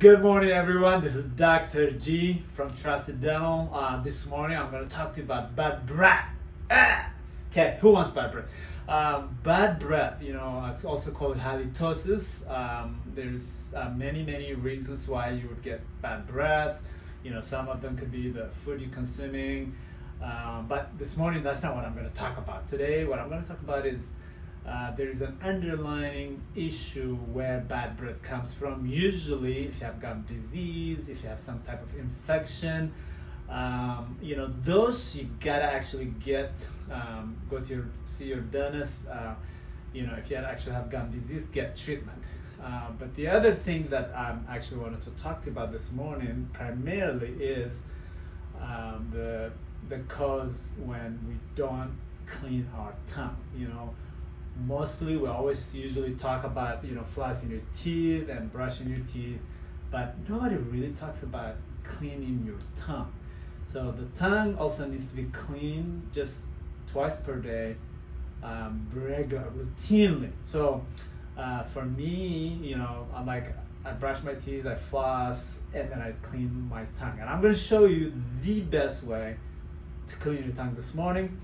Good morning, everyone. This is Dr. G from Trusted Dental. This morning, I'm going to talk to you about bad breath. Okay, who wants bad breath? Bad breath, it's also called halitosis. There's many reasons why you would get bad breath. Some of them could be the food you're consuming. But this morning, that's not what I'm going to talk about. Today, what I'm going to talk about is there is an underlying issue where bad breath comes from. Usually, if you have gum disease, if you have some type of infection, those you gotta actually go to see your dentist. If you actually have gum disease, get treatment. But the other thing that I actually wanted to talk to you about this morning primarily is the cause when we don't clean our tongue. Mostly we always usually talk about flossing your teeth and brushing your teeth, but nobody really talks about cleaning your tongue. So the tongue also needs to be cleaned just twice per day, routinely. So for me, I brush my teeth, I floss, and then I clean my tongue. And I'm going to show you the best way to clean your tongue this morning.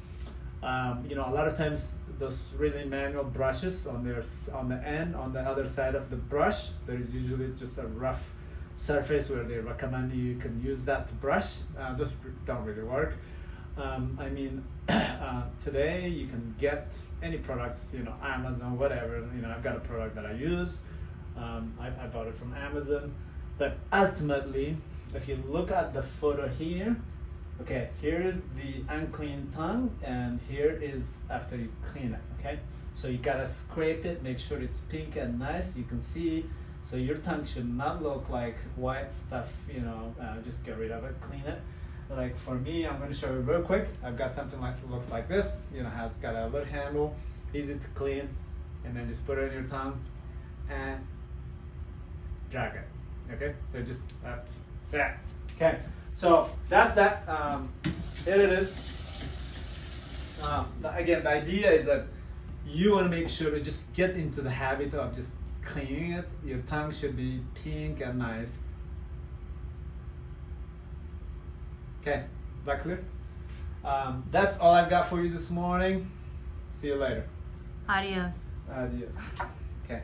A lot of times those really manual brushes on the other side of the brush, there is usually just a rough surface where they recommend you can use that to brush. Those don't really work. Today you can get any products, Amazon, whatever. I've got a product that I use. I bought it from Amazon. But ultimately, if you look at the photo here, okay, here is the unclean tongue, and here is after you clean it, okay? So you gotta scrape it, make sure it's pink and nice, you can see. So your tongue should not look like white stuff, just get rid of it, clean it. Like for me, I'm gonna show you real quick. I've got something like looks like this, has got a little handle, easy to clean, and then just put it on your tongue and drag it, okay? So just, there, okay? So that's that. Here it is. Again, the idea is that you want to make sure to just get into the habit of just cleaning it. Your tongue should be pink and nice. Okay, is that clear? That's all I've got for you this morning. See you later. Adios. Adios. Okay.